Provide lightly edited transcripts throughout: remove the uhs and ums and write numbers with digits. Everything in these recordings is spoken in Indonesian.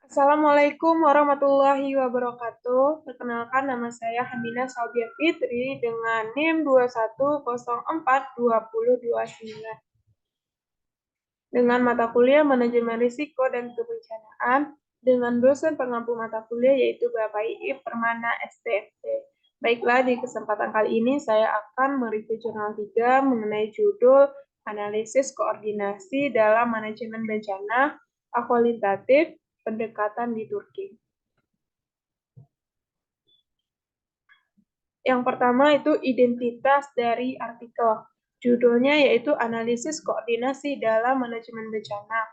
Assalamualaikum warahmatullahi wabarakatuh. Perkenalkan nama saya Hamina Salbia Fitri dengan NIM 21042029 dengan mata kuliah Manajemen Risiko dan Kebencanaan dengan dosen pengampu mata kuliah yaitu Bapak Iip Permana STMT. Baiklah, di kesempatan kali ini saya akan mereview jurnal 3 mengenai judul Analisis Koordinasi dalam Manajemen Bencana Kualitatif Pendekatan di Turki. Yang pertama itu identitas dari artikel. Judulnya yaitu Analisis Koordinasi dalam Manajemen Bencana.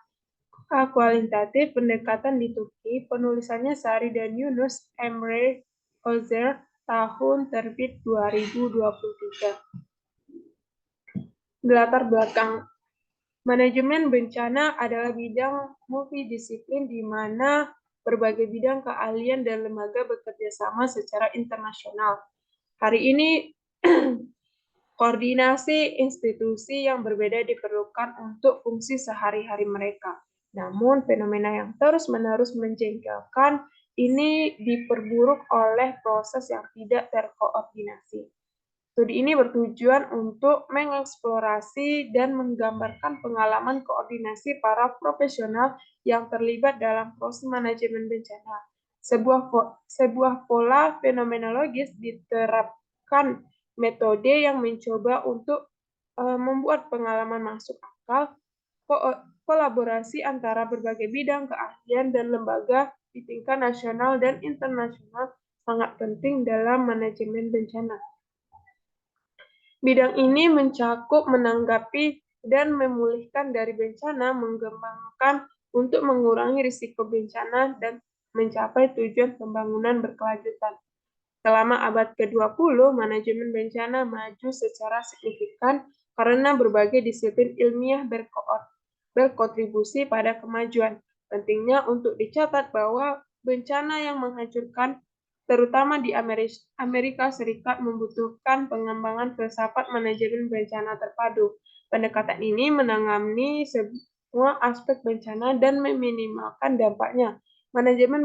Kualitatif Pendekatan di Turki, penulisannya Sari dan Yunus Emre Ozer, tahun terbit 2023. Latar belakang manajemen bencana adalah bidang multidisiplin di mana berbagai bidang keahlian dan lembaga bekerja sama secara internasional. Hari ini koordinasi institusi yang berbeda diperlukan untuk fungsi sehari-hari mereka. Namun, fenomena yang terus-menerus menjengkelkan ini diperburuk oleh proses yang tidak terkoordinasi. Studi ini bertujuan untuk mengeksplorasi dan menggambarkan pengalaman koordinasi para profesional yang terlibat dalam proses manajemen bencana. Sebuah pola fenomenologis diterapkan metode yang mencoba untuk membuat pengalaman masuk akal, kolaborasi antara berbagai bidang keahlian dan lembaga di tingkat nasional dan internasional sangat penting dalam manajemen bencana. Bidang ini mencakup menanggapi dan memulihkan dari bencana, mengembangkan untuk mengurangi risiko bencana, dan mencapai tujuan pembangunan berkelanjutan. Selama abad ke-20, manajemen bencana maju secara signifikan karena berbagai disiplin ilmiah berkontribusi pada kemajuan. Pentingnya untuk dicatat bahwa bencana yang menghancurkan terutama di Amerika Serikat membutuhkan pengembangan filsafat manajemen bencana terpadu. Pendekatan ini menangani semua aspek bencana dan meminimalkan dampaknya. Manajemen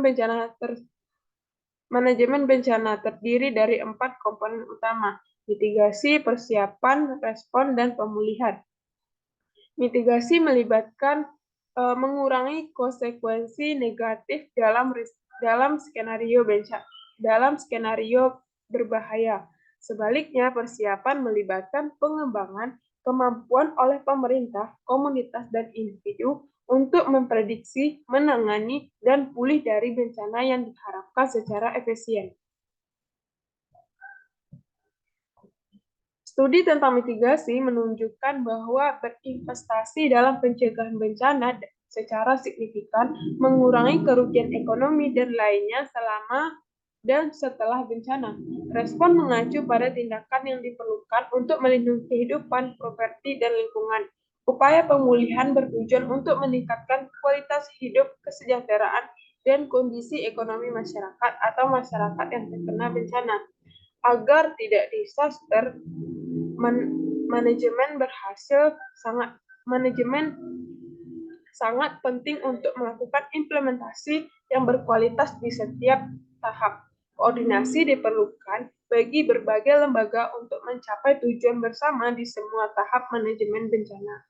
bencana terdiri dari 4 komponen utama: mitigasi, persiapan, respon, dan pemulihan. Mitigasi melibatkan mengurangi konsekuensi negatif dalam skenario berbahaya. Sebaliknya, persiapan melibatkan pengembangan kemampuan oleh pemerintah, komunitas, dan individu untuk memprediksi, menangani, dan pulih dari bencana yang diharapkan secara efisien. Studi tentang mitigasi menunjukkan bahwa berinvestasi dalam pencegahan bencana secara signifikan mengurangi kerugian ekonomi dan lainnya selama dan setelah bencana. Respon mengacu pada tindakan yang diperlukan untuk melindungi kehidupan, properti, dan lingkungan. Upaya pemulihan bertujuan untuk meningkatkan kualitas hidup, kesejahteraan, dan kondisi ekonomi masyarakat atau masyarakat yang terkena bencana. Agar tidak disaster, manajemen sangat penting untuk melakukan implementasi yang berkualitas di setiap tahap. Koordinasi diperlukan bagi berbagai lembaga untuk mencapai tujuan bersama di semua tahap manajemen bencana.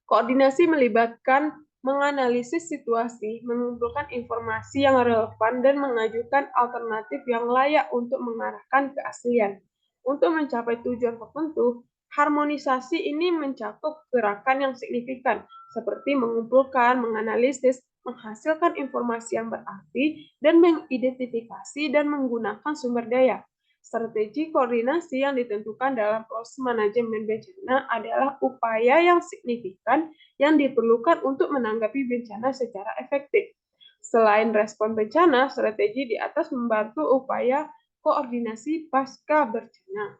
Koordinasi melibatkan menganalisis situasi, mengumpulkan informasi yang relevan, dan mengajukan alternatif yang layak untuk mengarahkan keaslian. Untuk mencapai tujuan tertentu, harmonisasi ini mencakup gerakan yang signifikan, seperti mengumpulkan, menganalisis, menghasilkan informasi yang berarti, dan mengidentifikasi dan menggunakan sumber daya. Strategi koordinasi yang ditentukan dalam proses manajemen bencana adalah upaya yang signifikan yang diperlukan untuk menanggapi bencana secara efektif. Selain respon bencana, strategi di atas membantu upaya koordinasi pasca bencana.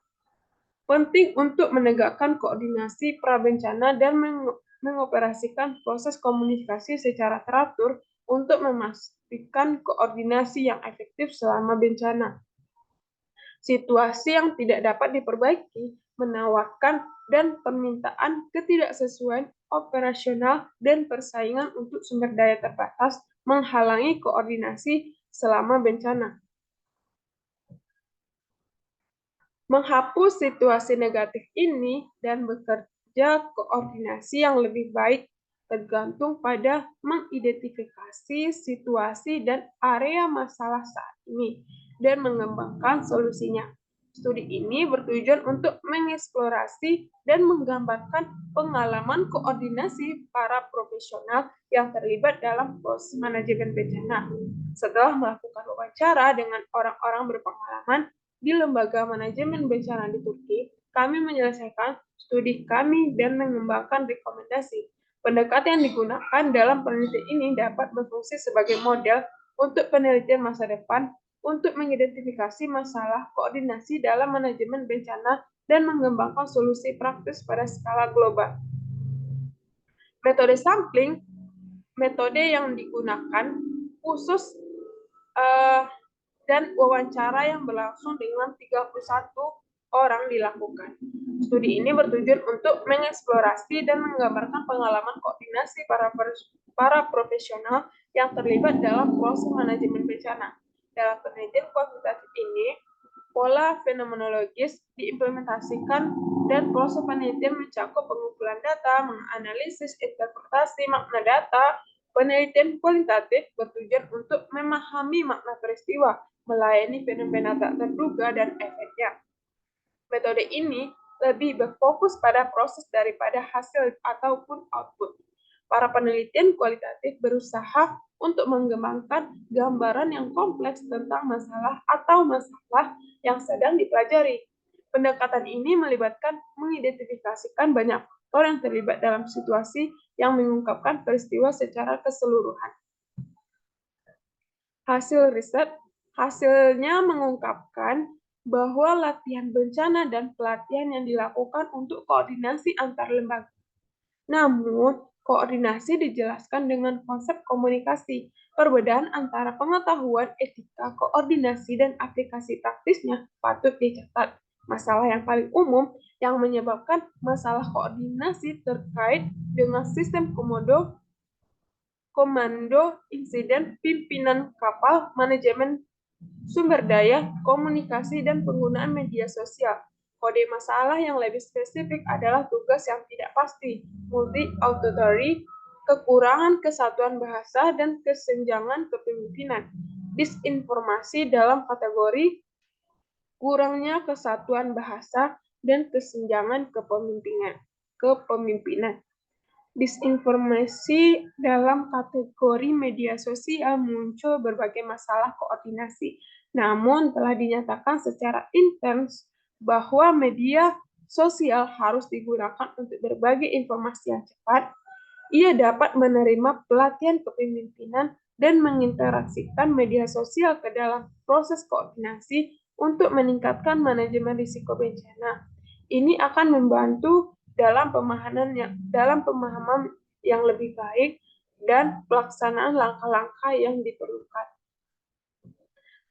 Penting untuk menegakkan koordinasi prabencana dan mengoperasikan proses komunikasi secara teratur untuk memastikan koordinasi yang efektif selama bencana. Situasi yang tidak dapat diperbaiki menawarkan dan permintaan ketidaksesuaian operasional dan persaingan untuk sumber daya terbatas menghalangi koordinasi selama bencana. Menghapus situasi negatif ini dan bekerja koordinasi yang lebih baik tergantung pada mengidentifikasi situasi dan area masalah saat ini dan mengembangkan solusinya. Studi ini bertujuan untuk mengeksplorasi dan menggambarkan pengalaman koordinasi para profesional yang terlibat dalam proses manajemen bencana. Setelah melakukan wawancara dengan orang-orang berpengalaman di lembaga manajemen bencana di Turki, kami menyelesaikan studi kami dan mengembangkan rekomendasi. Pendekatan yang digunakan dalam penelitian ini dapat berfungsi sebagai model untuk penelitian masa depan untuk mengidentifikasi masalah koordinasi dalam manajemen bencana dan mengembangkan solusi praktis pada skala global. Metode sampling, metode yang digunakan khusus dan wawancara yang berlangsung dengan 31 orang dilakukan. Studi ini bertujuan untuk mengeksplorasi dan menggambarkan pengalaman koordinasi para profesional yang terlibat dalam proses manajemen bencana. Dalam penelitian kuantitatif ini, pola fenomenologis diimplementasikan dan proses penelitian mencakup pengumpulan data, menganalisis interpretasi makna data. Penelitian kualitatif bertujuan untuk memahami makna peristiwa, melayani fenomena tak terduga dan efeknya. Metode ini lebih berfokus pada proses daripada hasil ataupun output. Para penelitian kualitatif berusaha untuk mengembangkan gambaran yang kompleks tentang masalah atau masalah yang sedang dipelajari. Pendekatan ini melibatkan mengidentifikasikan banyak faktor yang terlibat dalam situasi yang mengungkapkan peristiwa secara keseluruhan. Hasil riset hasilnya mengungkapkan bahwa latihan bencana dan pelatihan yang dilakukan untuk koordinasi antar lembaga. Namun, koordinasi dijelaskan dengan konsep komunikasi. Perbedaan antara pengetahuan, etika, koordinasi, dan aplikasi praktisnya patut dicatat. Masalah yang paling umum yang menyebabkan masalah koordinasi terkait dengan sistem komando insiden, pimpinan kapal, manajemen sumber daya, komunikasi, dan penggunaan media sosial. Kode masalah yang lebih spesifik adalah tugas yang tidak pasti, multi-auditory, kekurangan kesatuan bahasa, dan kesenjangan kepemimpinan. Disinformasi dalam kategori kurangnya kesatuan bahasa dan kesenjangan kepemimpinan. Disinformasi dalam kategori media sosial muncul berbagai masalah koordinasi, namun telah dinyatakan secara intens bahwa media sosial harus digunakan untuk berbagi informasi yang cepat. Ia dapat menerima pelatihan kepemimpinan dan menginteraksikan media sosial ke dalam proses koordinasi untuk meningkatkan manajemen risiko bencana. Ini akan membantu dalam pemahaman yang lebih baik dan pelaksanaan langkah-langkah yang diperlukan.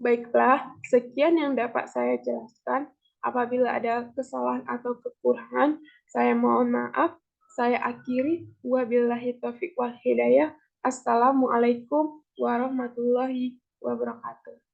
Baiklah, sekian yang dapat saya jelaskan. Apabila ada kesalahan atau kekurangan, saya mohon maaf. Saya akhiri. Wabillahi taufiq wal hidayah. Assalamualaikum warahmatullahi wabarakatuh.